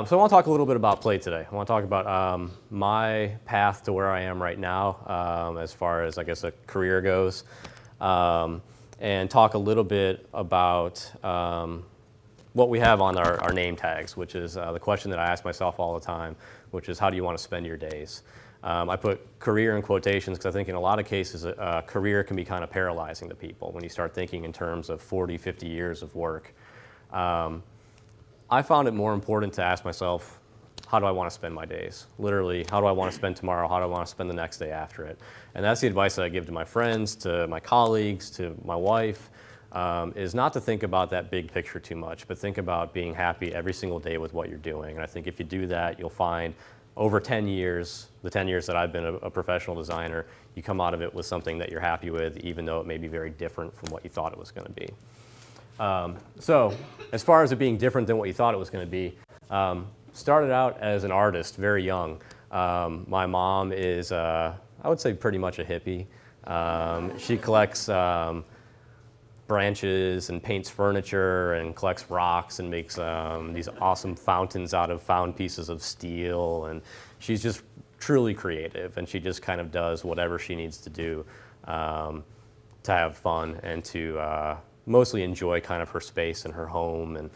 So I want to talk a little bit about play today. I want to talk about my path to where I am right now as far as, I guess, a career goes, and talk a little bit about what we have on our name tags, which is the question that I ask myself all the time, which is, how do you want to spend your days? I put career in quotations because I think in a lot of cases a career can be kind of paralyzing to people when you start thinking in terms of 40, 50 years of work. I found it more important to ask myself, how do I want to spend my days? Literally, how do I want to spend tomorrow? How do I want to spend the next day after it? And that's the advice that I give to my friends, to my colleagues, to my wife, is not to think about that big picture too much, but think about being happy every single day with what you're doing. And I think if you do that, you'll find over 10 years, the 10 years that I've been a professional designer, you come out of it with something that you're happy with, even though it may be very different from what you thought it was going to be. So as far as it being different than what you thought it was going to be, started out as an artist very young. My mom is, I would say, pretty much a hippie. She collects branches and paints furniture and collects rocks and makes these awesome fountains out of found pieces of steel. And she's just truly creative, and she just kind of does whatever she needs to do to have fun and to mostly enjoy kind of her space and her home.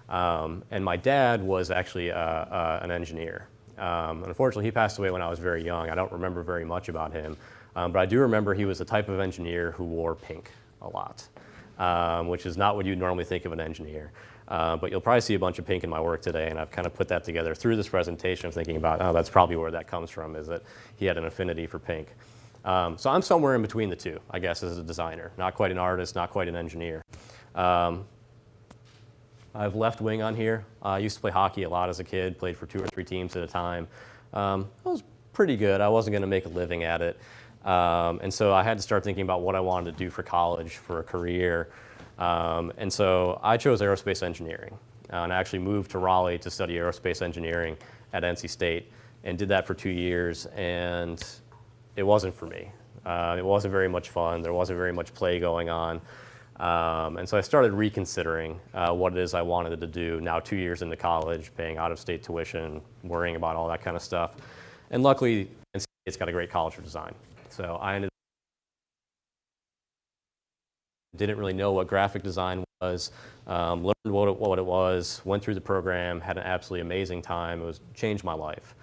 And my dad was actually an engineer. Unfortunately, he passed away when I was very young. I don't remember very much about him, but I do remember he was the type of engineer who wore pink a lot, which is not what you'd normally think of an engineer. But you'll probably see a bunch of pink in my work today, and I've kind of put that together through this presentation of thinking about, oh, that's probably where that comes from, is that he had an affinity for pink. So I'm somewhere in between the two, I guess, as a designer. Not quite an artist, not quite an engineer. I have left wing on here. I used to play hockey a lot as a kid, played for 2 or 3 teams at a time. I was pretty good. I wasn't going to make a living at it. And so I had to start thinking about what I wanted to do for college, for a career. And so I chose aerospace engineering. And I actually moved to Raleigh to study aerospace engineering at NC State and did that for 2 years. And it wasn't for me. It wasn't very much fun. There wasn't very much play going on. And so I started reconsidering what it is I wanted to do now 2 years into college, paying out-of-state tuition, worrying about all that kind of stuff. And luckily, NC State's got a great college for design. So I didn't really know what graphic design was, learned what it was, went through the program, had an absolutely amazing time. It changed my life.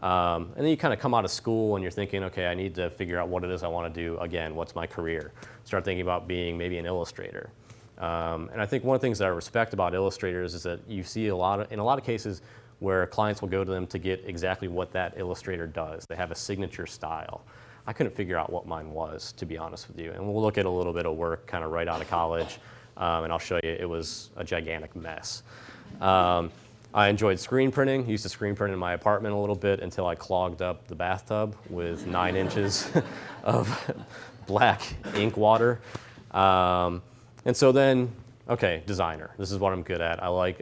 And then you kind of come out of school and you're thinking, okay, I need to figure out what it is I want to do again. What's my career? Start thinking about being maybe an illustrator. And I think one of the things that I respect about illustrators is that you see in a lot of cases where clients will go to them to get exactly what that illustrator does. They have a signature style. I couldn't figure out what mine was, to be honest with you. And we'll look at a little bit of work kind of right out of college, and I'll show you it was a gigantic mess. I enjoyed screen printing. Used to screen print in my apartment a little bit until I clogged up the bathtub with 9 inches of black ink water. And so then, okay, designer. This is what I'm good at. I like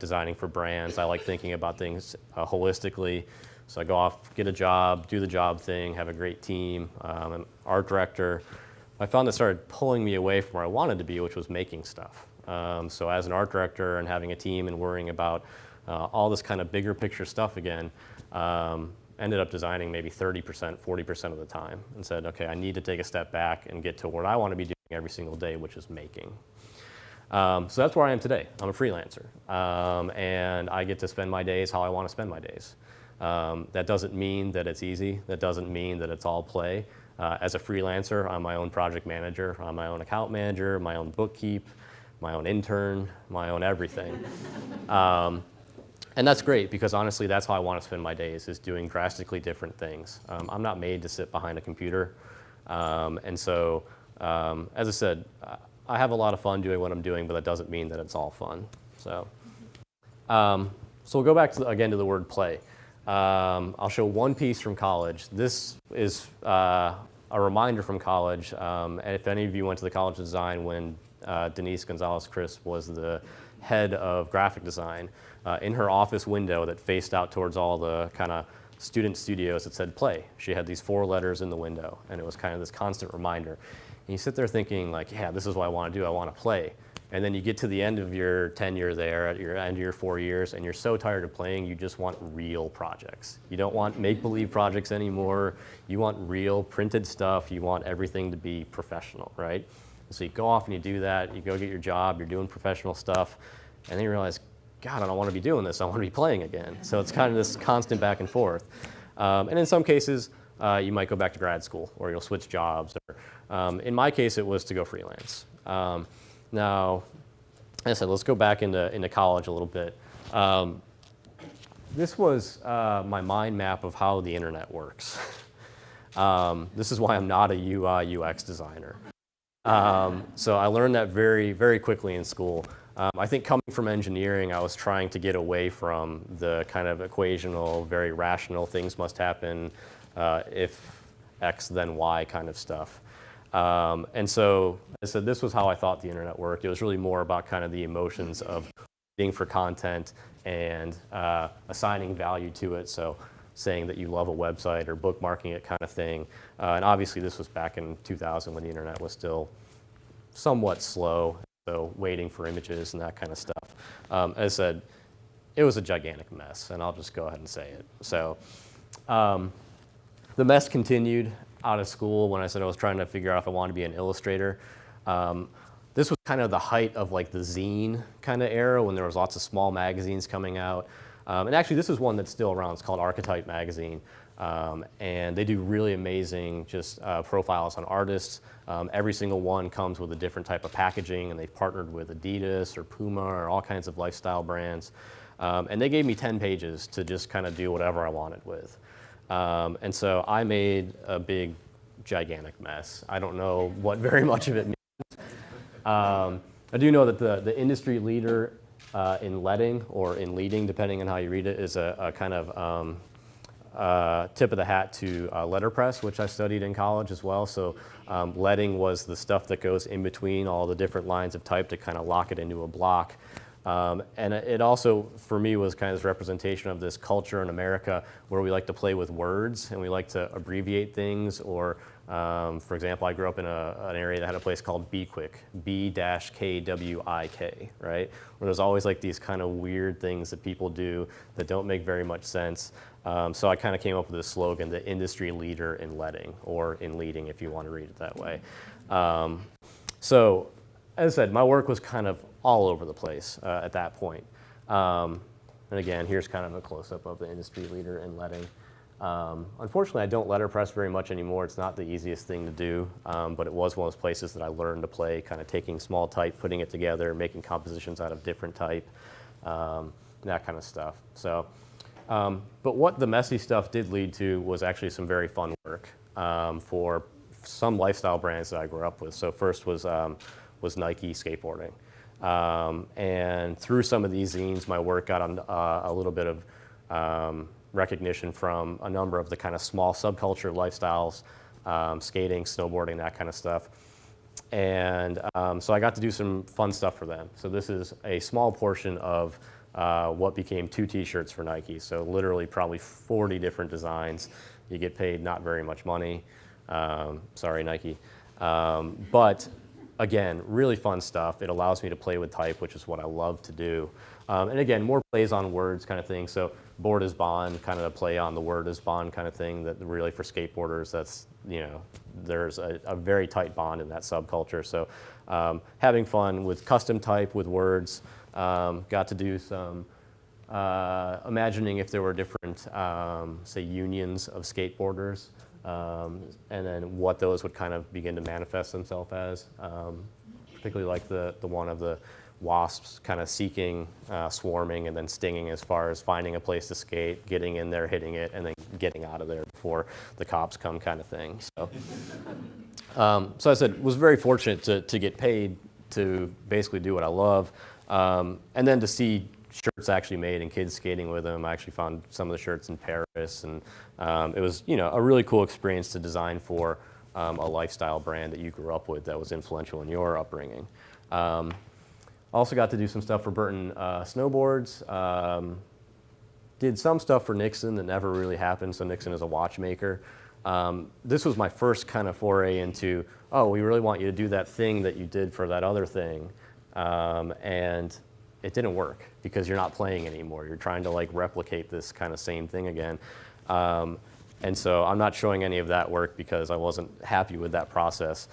designing for brands. I like thinking about things holistically. So I go off, get a job, do the job thing, have a great team. I'm an art director. I found that started pulling me away from where I wanted to be, which was making stuff. So as an art director and having a team and worrying about all this kind of bigger picture stuff again, ended up designing maybe 30%, 40% of the time, and said, okay, I need to take a step back and get to what I want to be doing every single day, which is making. So that's where I am today. I'm a freelancer, and I get to spend my days how I want to spend my days. That doesn't mean that it's easy. That doesn't mean that it's all play. As a freelancer, I'm my own project manager, I'm my own account manager, my own bookkeep, my own intern, my own everything. And that's great because honestly, that's how I want to spend my days, is doing drastically different things. I'm not made to sit behind a computer. And so, as I said, I have a lot of fun doing what I'm doing, but that doesn't mean that it's all fun. So, So we'll go back again to the word play. I'll show one piece from college. This is a reminder from college. And if any of you went to the College of Design when Denise Gonzalez-Crisp was the head of graphic design, in her office window that faced out towards all the kind of student studios, it said play. She had these 4 letters in the window, and it was kind of this constant reminder. And you sit there thinking like, yeah, this is what I want to do. I want to play. And then you get to the end of your tenure there, at your end of your 4 years, and you're so tired of playing, you just want real projects. You don't want make-believe projects anymore. You want real printed stuff. You want everything to be professional, right? So you go off and you do that. You go get your job. You're doing professional stuff. And then you realize, God, I don't want to be doing this. I want to be playing again. So it's kind of this constant back and forth. And in some cases, you might go back to grad school, or you'll switch jobs. Or, in my case, it was to go freelance. Now, as I said, let's go back into college a little bit. This was my mind map of how the internet works. This is why I'm not a UI UX designer. So I learned that very, very quickly in school. I think coming from engineering, I was trying to get away from the kind of equational, very rational, things must happen if X, then Y kind of stuff. And so, as I said, this was how I thought the internet worked. It was really more about kind of the emotions of waiting for content and assigning value to it. So saying that you love a website or bookmarking it kind of thing. And obviously this was back in 2000 when the internet was still somewhat slow. So waiting for images and that kind of stuff. As I said, it was a gigantic mess, and I'll just go ahead and say it. So the mess continued out of school when I said I was trying to figure out if I wanted to be an illustrator. This was kind of the height of like the zine kind of era when there was lots of small magazines coming out. And actually this is one that's still around. It's called Archetype Magazine. And they do really amazing just profiles on artists. Every single one comes with a different type of packaging, and they've partnered with Adidas or Puma or all kinds of lifestyle brands. And they gave me 10 pages to just kind of do whatever I wanted with. And so I made a big, gigantic mess. I don't know what very much of it means. I do know that the industry leader in letting or in leading, depending on how you read it, is a kind of tip of the hat to letterpress, which I studied in college as well. So letting was the stuff that goes in between all the different lines of type to kind of lock it into a block. And it also, for me, was kind of this representation of this culture in America where we like to play with words and we like to abbreviate things. Or, for example, I grew up in an area that had a place called BQuick, B-KWIK, right? Where there's always like these kind of weird things that people do that don't make very much sense. So I kind of came up with this slogan, the industry leader in letting, or in leading if you want to read it that way. So as I said, my work was kind of all over the place at that point. And again, here's kind of a close-up of the industry leader in letting. Unfortunately, I don't letterpress very much anymore. It's not the easiest thing to do, but it was one of those places that I learned to play, kind of taking small type, putting it together, making compositions out of different type, that kind of stuff. So, but what the messy stuff did lead to was actually some very fun work for some lifestyle brands that I grew up with. So first was Nike skateboarding. And through some of these zines, my work got a little bit of recognition from a number of the kind of small subculture lifestyles, skating, snowboarding, that kind of stuff. And so I got to do some fun stuff for them. So this is a small portion of what became 2 t-shirts for Nike. So literally probably 40 different designs. You get paid not very much money. Sorry, Nike. But again, really fun stuff. It allows me to play with type, which is what I love to do. And again, more plays on words kind of thing. So board is bond, kind of a play on the word is bond kind of thing that really for skateboarders, that's, you know, there's a very tight bond in that subculture. So having fun with custom type, with words, got to do some imagining if there were different, say, unions of skateboarders. And then what those would kind of begin to manifest themselves as, particularly like the one of the wasps kind of seeking, swarming, and then stinging as far as finding a place to skate, getting in there, hitting it, and then getting out of there before the cops come kind of thing. So, so I said, was very fortunate to get paid to basically do what I love, and then to see shirts actually made and kids skating with them. I actually found some of the shirts in Paris, and it was, you know, a really cool experience to design for a lifestyle brand that you grew up with that was influential in your upbringing. Also got to do some stuff for Burton snowboards. Did some stuff for Nixon that never really happened. So Nixon is a watchmaker. This was my first kind of foray into, oh, we really want you to do that thing that you did for that other thing. And it didn't work because you're not playing anymore. You're trying to like replicate this kind of same thing again. And so I'm not showing any of that work because I wasn't happy with that process,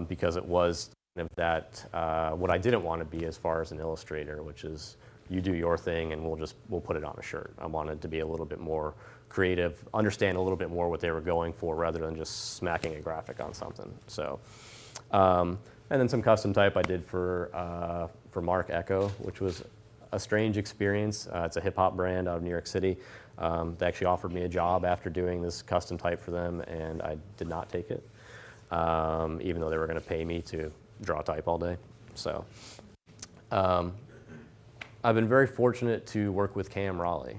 because it was kind of that, what I didn't want to be as far as an illustrator, which is you do your thing and we'll put it on a shirt. I wanted to be a little bit more creative, understand a little bit more what they were going for rather than just smacking a graphic on something. So, and then some custom type I did for Mark Echo, which was a strange experience. It's a hip hop brand out of New York City. They actually offered me a job after doing this custom type for them, and I did not take it, even though they were going to pay me to draw type all day. So I've been very fortunate to work with Cam Raleigh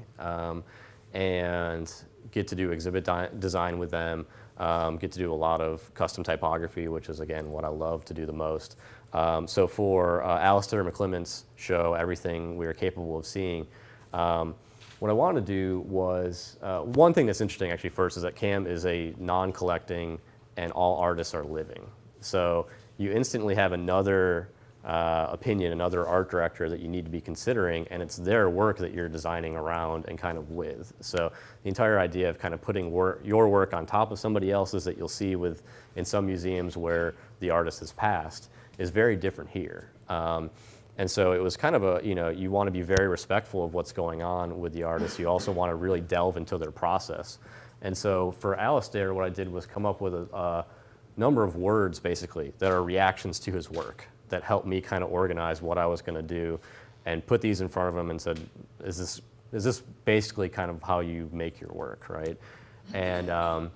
and get to do exhibit design with them, get to do a lot of custom typography, which is, again, what I love to do the most. So for Alistair McClement's show, Everything We Are Capable of Seeing, what I wanted to do was, one thing that's interesting actually first is that Cam is a non-collecting and all artists are living. So you instantly have another opinion, another art director that you need to be considering, and it's their work that you're designing around and kind of with. So the entire idea of kind of putting your work on top of somebody else's that you'll see in some museums where the artist has passed is very different here. And so it was kind of you want to be very respectful of what's going on with the artist. You also want to really delve into their process. And so for Alistair, what I did was come up with a number of words, basically, that are reactions to his work that helped me kind of organize what I was going to do and put these in front of him and said, is this basically kind of how you make your work, right? And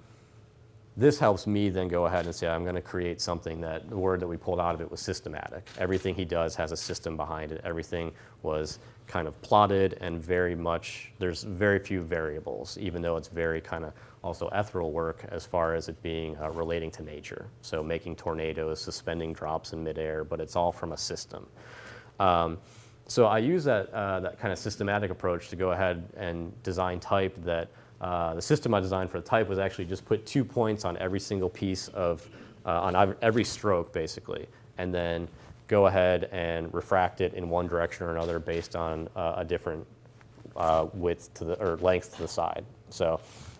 this helps me then go ahead and say, I'm going to create something that the word that we pulled out of it was systematic. Everything he does has a system behind it. Everything was kind of plotted and very much, there's very few variables, even though it's very kind of also ethereal work as far as it being relating to nature. So making tornadoes, suspending drops in midair, but it's all from a system. So I use that kind of systematic approach to go ahead and design type that the system I designed for the type was actually just put 2 points on every single piece of, on every stroke basically, and then go ahead and refract it in one direction or another based on a different width to or length to the side. So,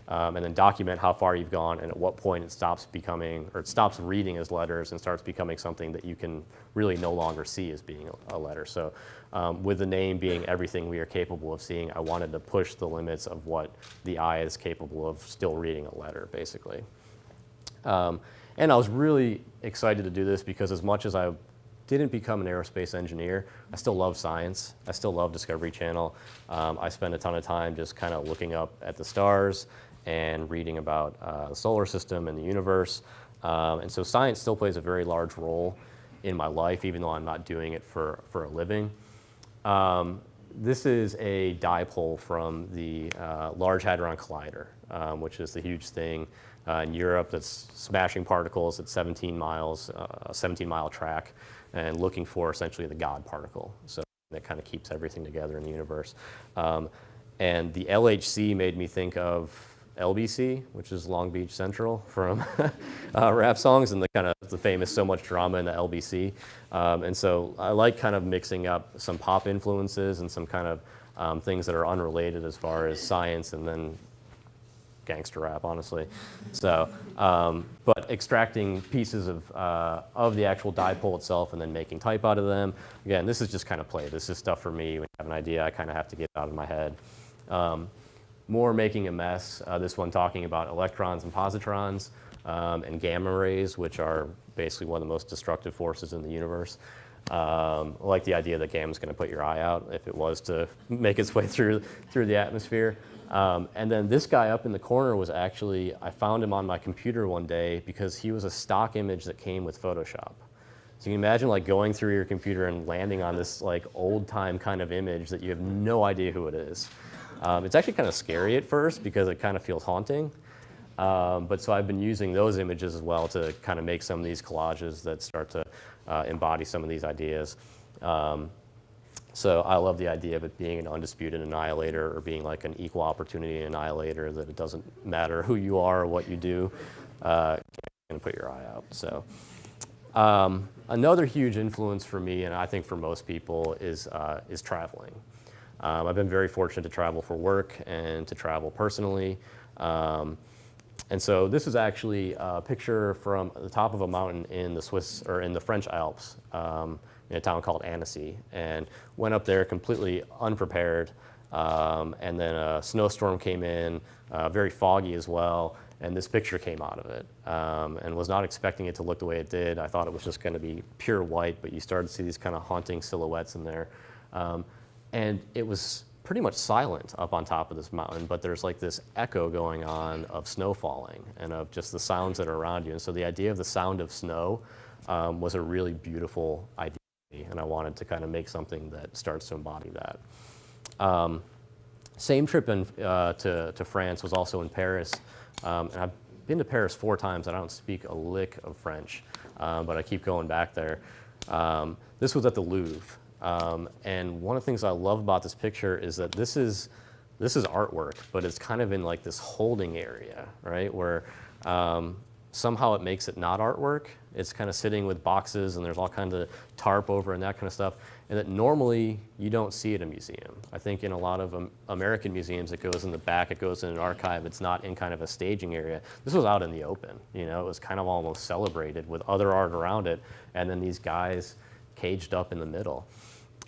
and then document how far you've gone and at what point it stops becoming, or it stops reading as letters and starts becoming something that you can really no longer see as being a letter. So with the name being Everything We Are Capable of Seeing, I wanted to push the limits of what the eye is capable of still reading a letter, basically. And I was really excited to do this because as much as I didn't become an aerospace engineer, I still love science. I still love Discovery Channel. I spend a ton of time just kind of looking up at the stars and reading about the solar system and the universe. And so science still plays a very large role in my life, even though I'm not doing it for a living. This is a dipole from the Large Hadron Collider, which is the huge thing in Europe that's smashing particles at 17 miles, a 17-mile track, and looking for essentially the God particle. So that kind of keeps everything together in the universe. And the LHC made me think of LBC, which is Long Beach Central from rap songs, and the famous So Much Drama in the LBC. And so I like kind of mixing up some pop influences and some kind of things that are unrelated as far as science and then gangster rap, honestly. So, but extracting pieces of the actual dipole itself and then making type out of them. Again, this is just kind of play. This is stuff for me. When I have an idea, I kind of have to get it out of my head. More making a mess. This one talking about electrons and positrons and gamma rays, which are basically one of the most destructive forces in the universe. I like the idea that gamma is going to put your eye out if it was to make its way through the atmosphere. And then this guy up in the corner was actually, I found him on my computer one day because he was a stock image that came with Photoshop. So you can imagine like going through your computer and landing on this like old time kind of image that you have no idea who it is. It's actually kind of scary at first because it kind of feels haunting. But so I've been using those images as well to kind of make some of these collages that start to embody some of these ideas. So I love the idea of it being an undisputed annihilator or being like an equal opportunity annihilator, that it doesn't matter who you are or what you do, you're gonna put your eye out. So another huge influence for me, and I think for most people, is traveling. I've been very fortunate to travel for work and to travel personally. And so this is actually a picture from the top of a mountain in the Swiss, or in the French Alps, in a town called Annecy, and went up there completely unprepared. And then a snowstorm came in, very foggy as well, and this picture came out of it. And was not expecting it to look the way it did. I thought it was just going to be pure white, but you started to see these kind of haunting silhouettes in there. And it was pretty much silent up on top of this mountain, but there's like this echo going on of snow falling and of just the sounds that are around you. And so the idea of the sound of snow was a really beautiful idea, and I wanted to kind of make something that starts to embody that. Same trip to France was also in Paris, and I've been to Paris 4 times. And I don't speak a lick of French, but I keep going back there. This was at the Louvre. And one of the things I love about this picture is that this is artwork, but it's kind of in like this holding area, right? Where somehow it makes it not artwork. It's kind of sitting with boxes, and there's all kinds of tarp over and that kind of stuff. And that normally you don't see at a museum. I think in a lot of American museums, it goes in the back, it goes in an archive. It's not in kind of a staging area. This was out in the open. You know, it was kind of almost celebrated with other art around it, and then these guys caged up in the middle.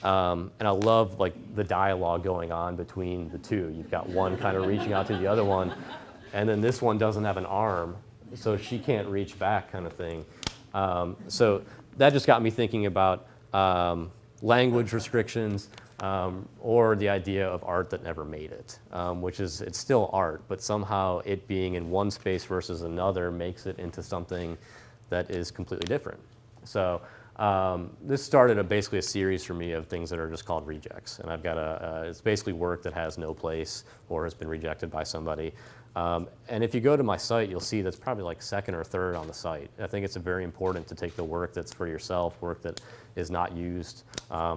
And I love like the dialogue going on between the two. You've got one kind of reaching out to the other one, and then this one doesn't have an arm, so she can't reach back, kind of thing. So that just got me thinking about language restrictions, or the idea of art that never made it, which is, it's still art, but somehow it being in one space versus another makes it into something that is completely different. So this started basically a series for me of things that are just called rejects. And I've got it's basically work that has no place or has been rejected by somebody. And if you go to my site, you'll see that's probably like second or third on the site. I think it's very important to take the work that's for yourself, work that is not used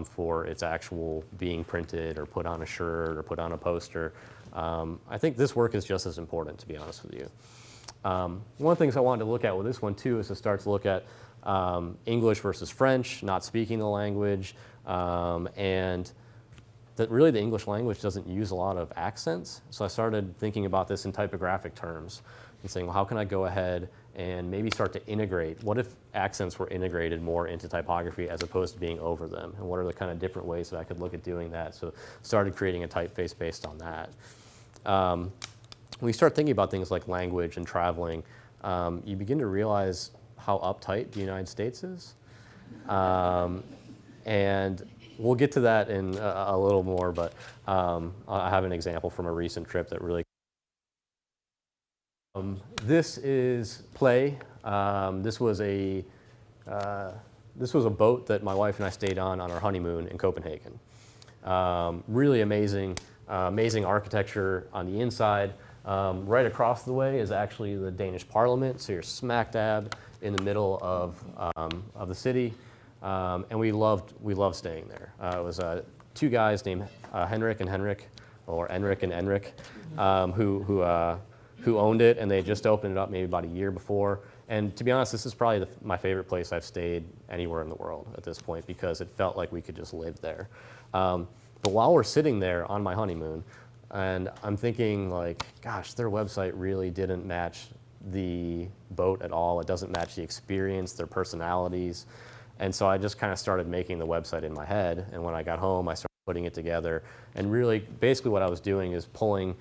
for its actual being printed or put on a shirt or put on a poster. I think this work is just as important, to be honest with you. One of the things I wanted to look at with this one too is to start to look at English versus French, not speaking the language, and that really the English language doesn't use a lot of accents. So I started thinking about this in typographic terms and saying, well, how can I go ahead and maybe start to integrate? What if accents were integrated more into typography as opposed to being over them? And what are the kind of different ways that I could look at doing that? So started creating a typeface based on that. When you start thinking about things like language and traveling, you begin to realize how uptight the United States is. And we'll get to that in a little more, but I have an example from a recent trip that really. This is Play. This was a boat that my wife and I stayed on our honeymoon in Copenhagen. Really amazing architecture on the inside. Right across the way is actually the Danish Parliament, so you're smack dab in the middle of the city. And we loved staying there. It was 2 guys named Henrik and Henrik, or Enrik and Enrik, who owned it, and they had just opened it up maybe about a year before. And to be honest, this is probably my favorite place I've stayed anywhere in the world at this point, because it felt like we could just live there. But while we're sitting there on my honeymoon, and I'm thinking like, gosh, their website really didn't match the boat at all. It doesn't match the experience, their personalities. And so I just kind of started making the website in my head. And when I got home, I started putting it together. And really, basically what I was doing is pulling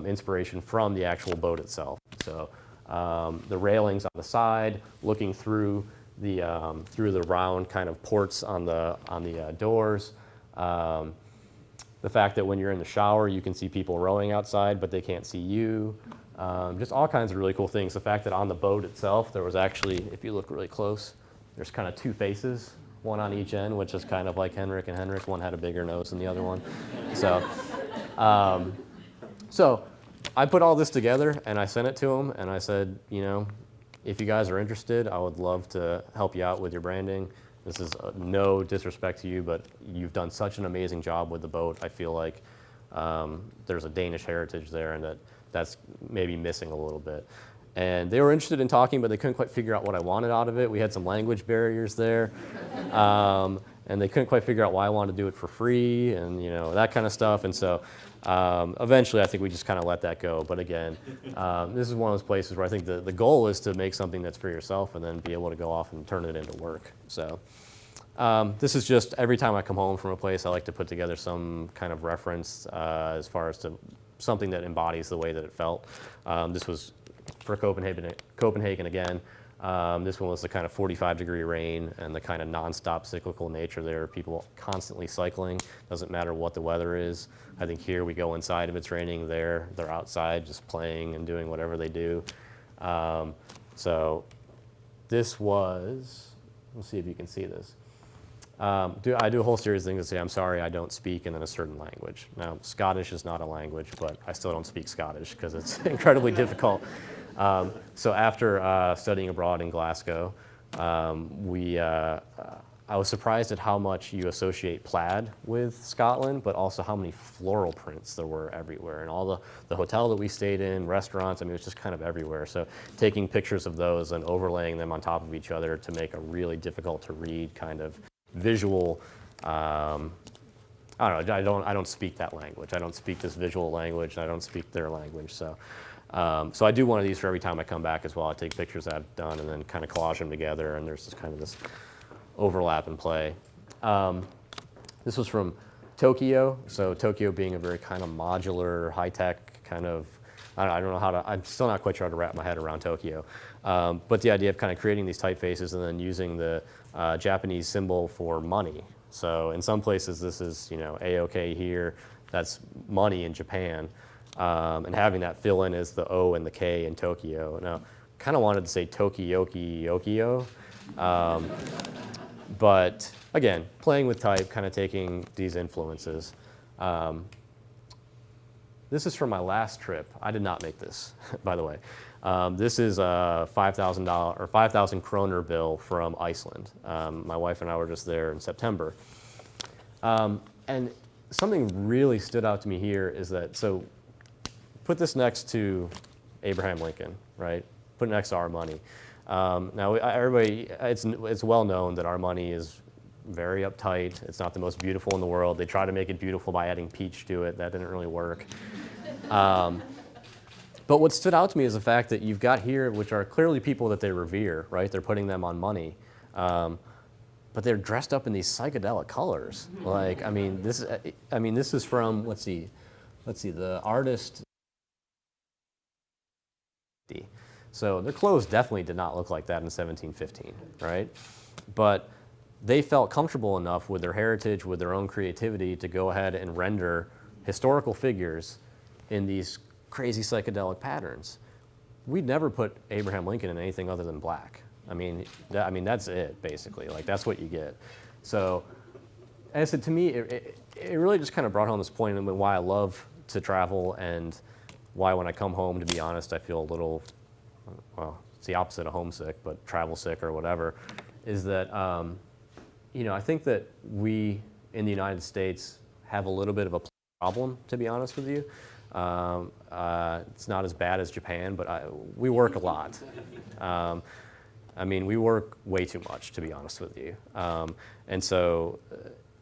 inspiration from the actual boat itself. So the railings on the side, looking through the round kind of ports on the doors. The fact that when you're in the shower, you can see people rowing outside, but they can't see you. Just all kinds of really cool things. The fact that on the boat itself, there was actually, if you look really close, there's kind of two faces, one on each end, which is kind of like Henrik and Henrik. One had a bigger nose than the other one. So, so I put all this together and I sent it to him and I said, you know, if you guys are interested, I would love to help you out with your branding. This is no disrespect to you, but you've done such an amazing job with the boat. I feel like there's a Danish heritage there and that's maybe missing a little bit. And they were interested in talking, but they couldn't quite figure out what I wanted out of it. We had some language barriers there. And they couldn't quite figure out why I wanted to do it for free and, you know, that kind of stuff. And so eventually I think we just kind of let that go. But again, this is one of those places where I think the goal is to make something that's for yourself and then be able to go off and turn it into work. So this is just every time I come home from a place, I like to put together some kind of reference as far as to something that embodies the way that it felt. This was for Copenhagen again. This one was the kind of 45-degree rain and the kind of nonstop cyclical nature there. People constantly cycling. Doesn't matter what the weather is. I think here we go inside if it's raining. There, they're outside just playing and doing whatever they do. So this was, let's see if you can see this. I do a whole series of things that say, I'm sorry, I don't speak, and then a certain language. Now, Scottish is not a language, but I still don't speak Scottish because it's incredibly difficult. So after studying abroad in Glasgow, I was surprised at how much you associate plaid with Scotland, but also how many floral prints there were everywhere. And all the hotel that we stayed in, restaurants, I mean, it was just kind of everywhere. So taking pictures of those and overlaying them on top of each other to make a really difficult to read kind of visual, I don't know, I don't speak that language. I don't speak this visual language, and I don't speak their language. So I do one of these for every time I come back as well. I take pictures that I've done and then kind of collage them together, and there's this overlap and play. This was from Tokyo. So Tokyo being a very kind of modular, high-tech kind of, I don't know how to, I'm still not quite sure how to wrap my head around Tokyo. But the idea of kind of creating these typefaces and then using the Japanese symbol for money. So in some places this is, you know, A-OK here, that's money in Japan. And having that fill in as the O and the K in Tokyo. Now, kind of wanted to say Tokiyoki Yokio. But again, playing with type, kind of taking these influences. This is from my last trip. I did not make this, by the way. This is a $5,000 or 5,000 kroner bill from Iceland. My wife and I were just there in September. And something really stood out to me here is that, so put this next to Abraham Lincoln, right? Put it next to our money. Now, everybody, it's well known that our money is very uptight. It's not the most beautiful in the world. They try to make it beautiful by adding peach to it. That didn't really work. But what stood out to me is the fact that you've got here, which are clearly people that they revere, right? They're putting them on money. But they're dressed up in these psychedelic colors. Like, I mean, this is from, let's see, the artist. So their clothes definitely did not look like that in 1715, right? But they felt comfortable enough with their heritage, with their own creativity to go ahead and render historical figures in these crazy psychedelic patterns. We'd never put Abraham Lincoln in anything other than black. I mean, that's it, basically. Like, that's what you get. So, as I said, to me, it really just kind of brought home this point and why I love to travel and why when I come home, to be honest, I feel a little, well, it's the opposite of homesick, but travel sick or whatever, is that, you know, I think that we in the United States have a little bit of a problem, to be honest with you. It's not as bad as Japan, but we work a lot. I mean, we work way too much, to be honest with you. And so,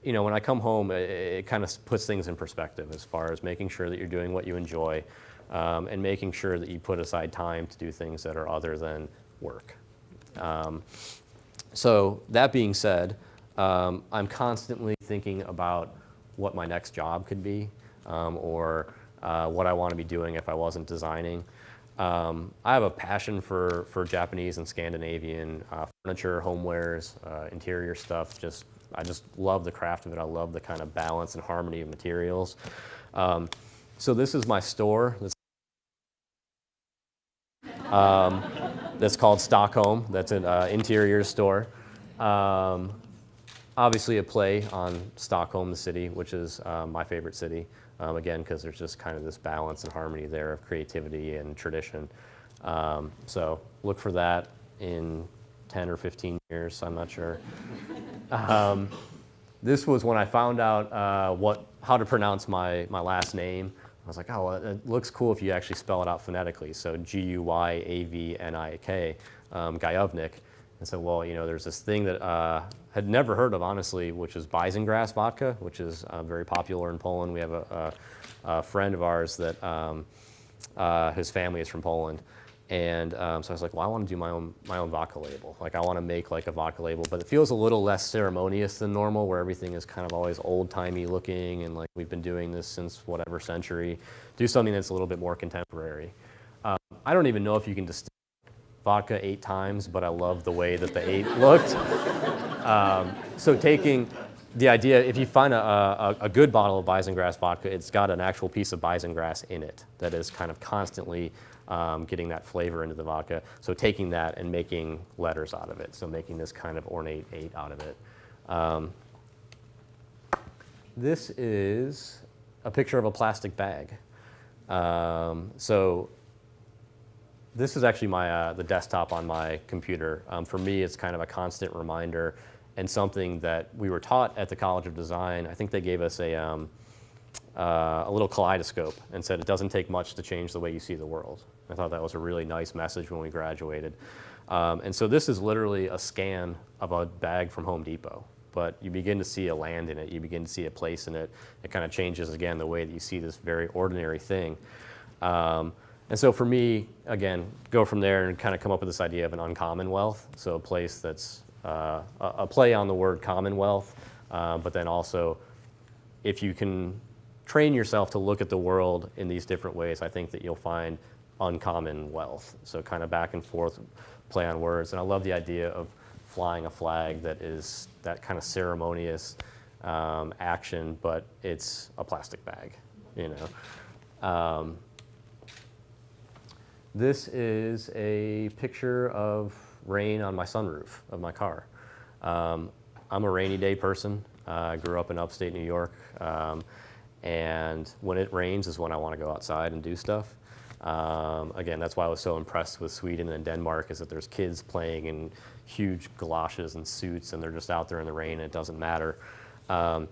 you know, when I come home, it kind of puts things in perspective as far as making sure that you're doing what you enjoy and making sure that you put aside time to do things that are other than work. So that being said, I'm constantly thinking about what my next job could be or what I want to be doing if I wasn't designing. I have a passion for Japanese and Scandinavian furniture, homewares, interior stuff. I just love the craft of it. I love the kind of balance and harmony of materials. So this is my store. That's called Stockholm. That's an interior store. Obviously a play on Stockholm, the city, which is my favorite city. Again, because there's just kind of this balance and harmony there of creativity and tradition. So look for that in 10 or 15 years, I'm not sure. This was when I found out how to pronounce my last name. I was like, oh, well, it looks cool if you actually spell it out phonetically. So Guyavnik, Gajownik. And so, well, there's this thing that I had never heard of, honestly, which is Weizengrass vodka, which is very popular in Poland. We have a friend of ours that his family is from Poland. And so I was like, well, I want to do my own vodka label. Like, I want to make like a vodka label, but it feels a little less ceremonious than normal, where everything is kind of always old-timey looking, and like we've been doing this since whatever century. Do something that's a little bit more contemporary. I don't even know if you can distill vodka 8 times, but I love the way that the 8 looked. So taking the idea, if you find a good bottle of Weizengrass vodka, it's got an actual piece of Weizengrass in it that is kind of constantly getting that flavor into the vodka. So taking that and making letters out of it. So making this kind of ornate 8 out of it. This is a picture of a plastic bag. So this is actually the desktop on my computer. For me, it's kind of a constant reminder and something that we were taught at the College of Design. I think they gave us a little kaleidoscope and said it doesn't take much to change the way you see the world. I thought that was a really nice message when we graduated. And so this is literally a scan of a bag from Home Depot, but you begin to see a land in it, you begin to see a place in it. It kind of changes, again, the way that you see this very ordinary thing. And so for me, again, go from there and kind of come up with this idea of an uncommon wealth. So a place that's a play on the word commonwealth, but then also if you can train yourself to look at the world in these different ways, I think that you'll find uncommon wealth. So kind of back and forth play on words. And I love the idea of flying a flag that is that kind of ceremonious action, but it's a plastic bag, This is a picture of rain on my sunroof of my car. I'm a rainy day person. I grew up in upstate New York. And when it rains is when I want to go outside and do stuff. Again, that's why I was so impressed with Sweden and Denmark, is that there's kids playing in huge galoshes and suits, and they're just out there in the rain and it doesn't matter. I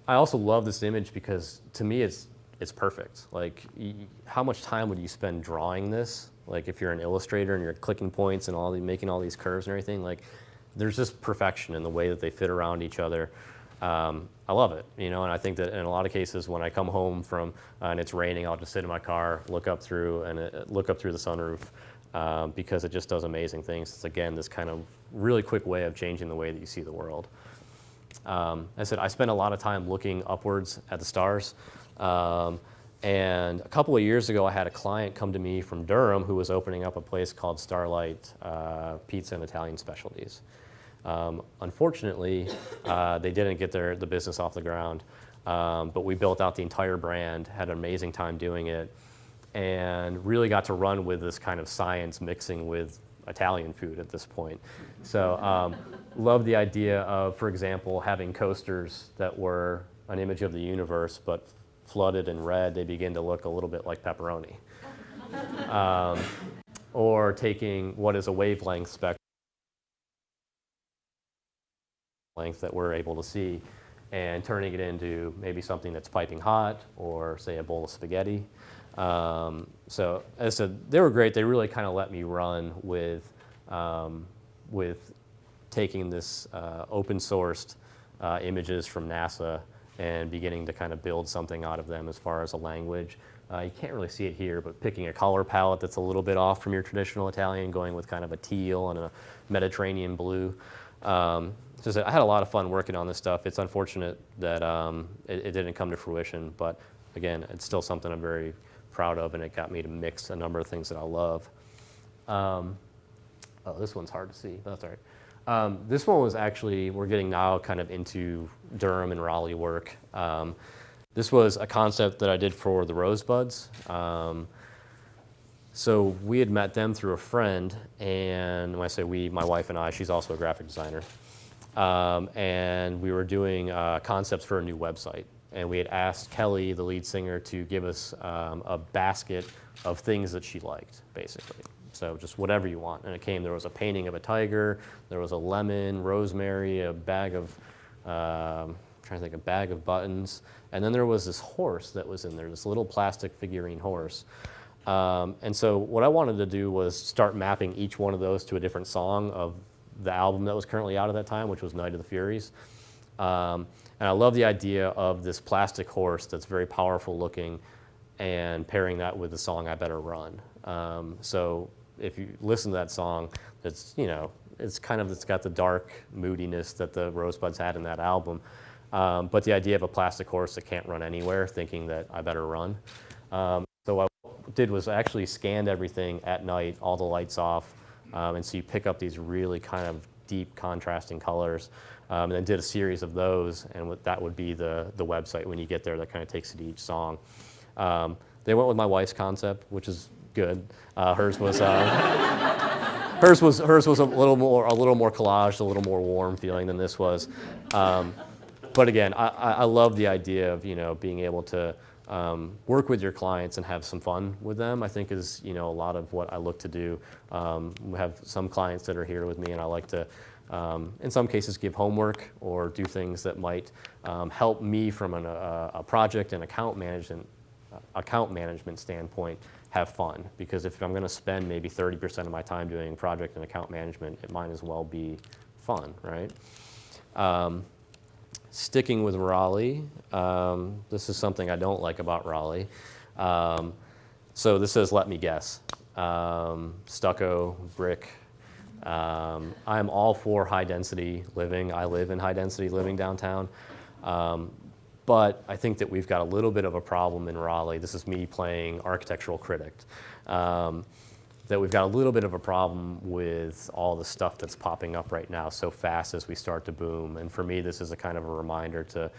also love this image because to me it's perfect. Like, how much time would you spend drawing this? Like, if you're an illustrator and you're clicking points and making all these curves and everything, like, there's just perfection in the way that they fit around each other. I love it, and I think that in a lot of cases when I come home from and it's raining, I'll just sit in my car, look up through the sunroof, because it just does amazing things. It's, again, this kind of really quick way of changing the way that you see the world. As I said, I spend a lot of time looking upwards at the stars. And a couple of years ago, I had a client come to me from Durham who was opening up a place called Starlight Pizza and Italian Specialties. Unfortunately, they didn't get the business off the ground, but we built out the entire brand, had an amazing time doing it, and really got to run with this kind of science mixing with Italian food at this point. So love the idea of, for example, having coasters that were an image of the universe, but flooded in red, they begin to look a little bit like pepperoni. Or taking what is a wavelength spectrum that we're able to see and turning it into maybe something that's piping hot, or say a bowl of spaghetti. So as I said, they were great. They really kind of let me run with taking this open sourced images from NASA and beginning to kind of build something out of them as far as a language. You can't really see it here, but picking a color palette that's a little bit off from your traditional Italian, going with kind of a teal and a Mediterranean blue. So I had a lot of fun working on this stuff. It's unfortunate that it didn't come to fruition, but again, it's still something I'm very proud of, and it got me to mix a number of things that I love. Oh, this one's hard to see, but that's all right. This one was actually, we're getting now kind of into Durham and Raleigh work. This was a concept that I did for the Rosebuds. So we had met them through a friend, and when I say we, my wife and I, she's also a graphic designer. and we were doing concepts for a new website. And we had asked Kelly, the lead singer, to give us a basket of things that she liked, basically. So just whatever you want. And there was a painting of a tiger, there was a lemon, rosemary, a bag of, trying to think, a bag of buttons. And then there was this horse that was in there, this little plastic figurine horse. And so what I wanted to do was start mapping each one of those to a different song of the album that was currently out at that time, which was Night of the Furies. And I love the idea of this plastic horse that's very powerful looking and pairing that with the song I Better Run. So if you listen to that song, it's got the dark moodiness that the Rosebuds had in that album. But the idea of a plastic horse that can't run anywhere, thinking that I better run. So what I did was I actually scanned everything at night, all the lights off, and so you pick up these really kind of deep contrasting colors, and then did a series of those, and that would be the website when you get there that kind of takes you to each song. They went with my wife's concept, which is good. Hers was a little more collaged, a little more warm feeling than this was. But again, I love the idea of being able to work with your clients and have some fun with them. I think is a lot of what I look to do. We have some clients that are here with me, and I like to, in some cases, give homework or do things that might help me from a project and account management standpoint have fun. Because if I'm going to spend maybe 30% of my time doing project and account management, it might as well be fun, right? Sticking with Raleigh, this is something I don't like about Raleigh. So this says, let me guess, stucco, brick. I'm all for high density living. I live in high density living downtown. But I think that we've got a little bit of a problem in Raleigh. This is me playing architectural critic. That we've got a little bit of a problem with all the stuff that's popping up right now so fast as we start to boom. And for me, this is a kind of a reminder to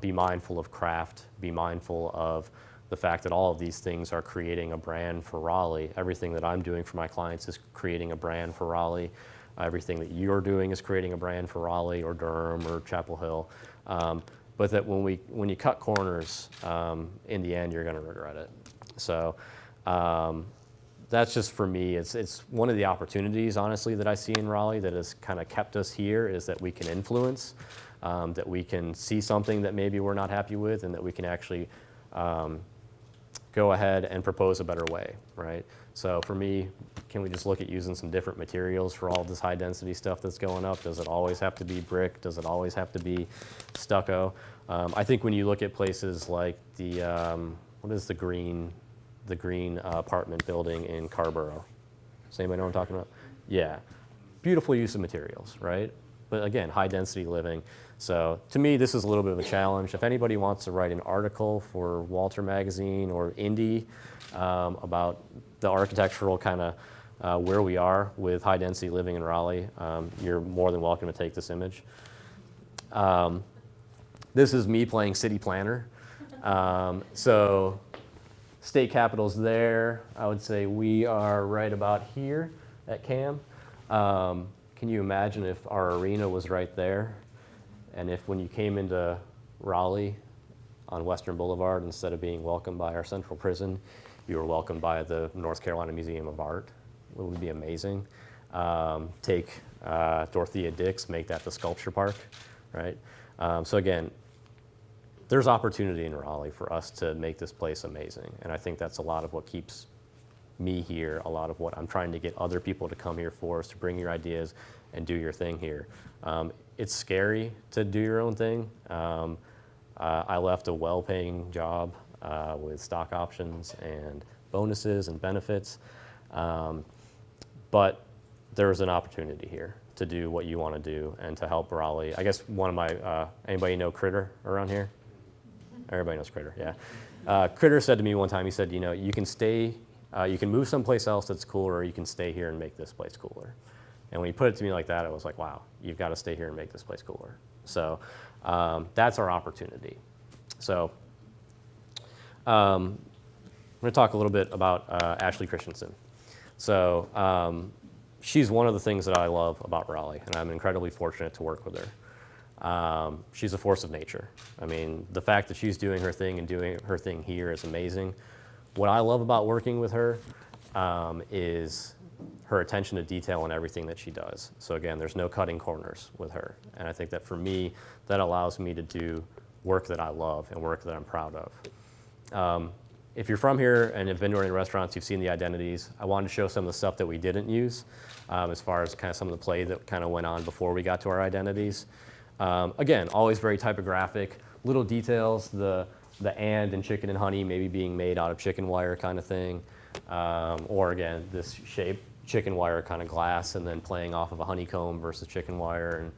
be mindful of craft, be mindful of the fact that all of these things are creating a brand for Raleigh. Everything that I'm doing for my clients is creating a brand for Raleigh. Everything that you're doing is creating a brand for Raleigh or Durham or Chapel Hill. But that when you cut corners, in the end, you're going to regret it. So that's just for me. It's one of the opportunities, honestly, that I see in Raleigh that has kind of kept us here is that we can influence, that we can see something that maybe we're not happy with, and that we can actually go ahead and propose a better way, right? So for me, can we just look at using some different materials for all this high density stuff that's going up? Does it always have to be brick? Does it always have to be stucco? I think when you look at places like the, what is the green apartment building in Carborough? Does anybody know what I'm talking about? Yeah, beautiful use of materials, right? But again, high density living. So to me, this is a little bit of a challenge. If anybody wants to write an article for Walter Magazine or Indy about the architectural kind of where we are with high density living in Raleigh, you're more than welcome to take this image. This is me playing city planner. So state capitol's there. I would say we are right about here at CAM. Can you imagine if our arena was right there? And if when you came into Raleigh on Western Boulevard, instead of being welcomed by our central prison, you were welcomed by the North Carolina Museum of Art? It would be amazing. Take Dorothea Dix, make that the sculpture park, right? So again, there's opportunity in Raleigh for us to make this place amazing. And I think that's a lot of what keeps me here, a lot of what I'm trying to get other people to come here for, is to bring your ideas and do your thing here. It's scary to do your own thing. I left a well-paying job with stock options and bonuses and benefits, but there's an opportunity here to do what you want to do and to help Raleigh. I guess one of my, anybody know Critter around here? Everybody knows Critter, yeah. Critter said to me one time, he said, you can stay, you can move someplace else that's cooler, or you can stay here and make this place cooler. And when he put it to me like that, I was like, wow, you've got to stay here and make this place cooler. So that's our opportunity. So I'm going to talk a little bit about Ashley Christensen. So she's one of the things that I love about Raleigh, and I'm incredibly fortunate to work with her. She's a force of nature. I mean, the fact that she's doing her thing and doing her thing here is amazing. What I love about working with her is her attention to detail in everything that she does. So again, there's no cutting corners with her. And I think that for me, that allows me to do work that I love and work that I'm proud of. If you're from here and have been to any restaurants, you've seen the identities. I wanted to show some of the stuff that we didn't use as far as kind of some of the play that kind of went on before we got to our identities. Again, always very typographic, little details, the and in chicken and honey maybe being made out of chicken wire kind of thing. Or again, this shape, chicken wire kind of glass, and then playing off of a honeycomb versus chicken wire.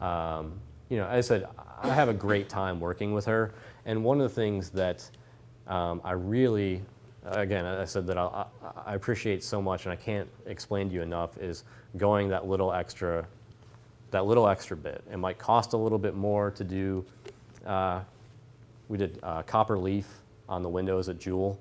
And you know, as I said, I have a great time working with her. And one of the things that I really, again, I said that I appreciate so much, and I can't explain to you enough, is going that little extra bit. It might cost a little bit more to do. We did copper leaf on the windows at Jewel.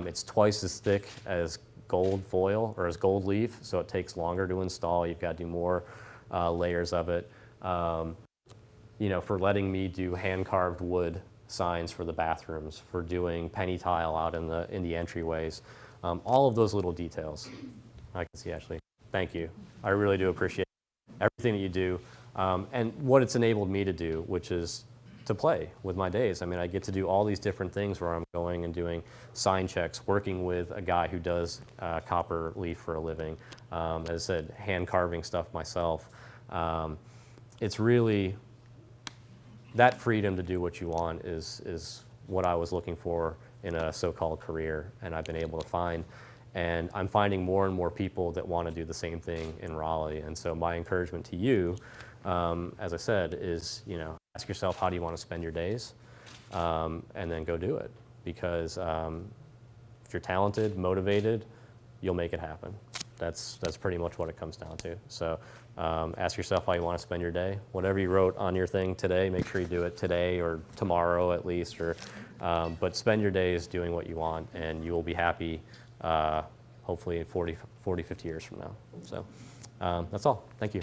It's twice as thick as gold foil or as gold leaf, so it takes longer to install. You've got to do more layers of it. You know, for letting me do hand-carved wood signs for the bathrooms, for doing penny tile out in the entryways, all of those little details. I can see Ashley. Thank you. I really do appreciate everything that you do, and what it's enabled me to do, which is to play with my days. I mean, I get to do all these different things where I'm going and doing sign checks, working with a guy who does copper leaf for a living. As I said, hand carving stuff myself. It's really, that freedom to do what you want is what I was looking for in a so-called career, and I've been able to find. And I'm finding more and more people that want to do the same thing in Raleigh. And so my encouragement to you, as I said, is, you know, ask yourself, how do you want to spend your days? And then go do it. Because if you're talented, motivated, you'll make it happen. That's pretty much what it comes down to. So ask yourself how you want to spend your day. Whatever you wrote on your thing today, make sure you do it today or tomorrow at least. Or, but spend your days doing what you want, and you will be happy, hopefully in 40, 50 years from now. So that's all. Thank you.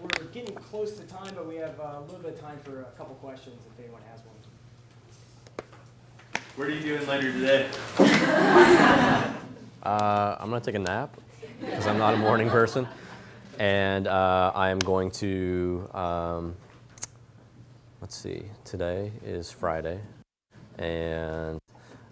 We're getting close to time, but we have a little bit of time for a couple questions if anyone has one. What are you doing later today? I'm going to take a nap because I'm not a morning person. And I am going to, let's see, today is Friday. And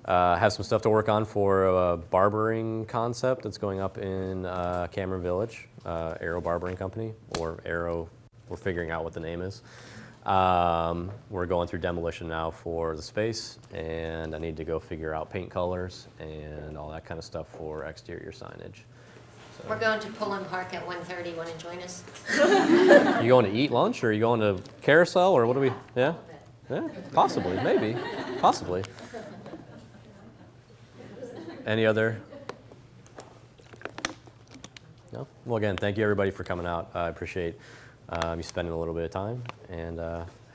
have some stuff to work on for a barbering concept that's going up in Cameron Village, Arrow Barbering Company, or Arrow, we're figuring out what the name is. We're going through demolition now for the space, and I need to go figure out paint colors and all that kind of stuff for exterior signage. So. We're going to Pullen Park at 1:30. Want to join us? You going to eat lunch, or are you going to carousel, or what do we, yeah? Yeah, possibly, maybe, possibly. Any other? No? Well, again, thank you everybody for coming out. I appreciate you spending a little bit of time, and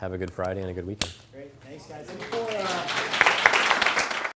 have a good Friday and a good weekend. Great, thanks guys. And before,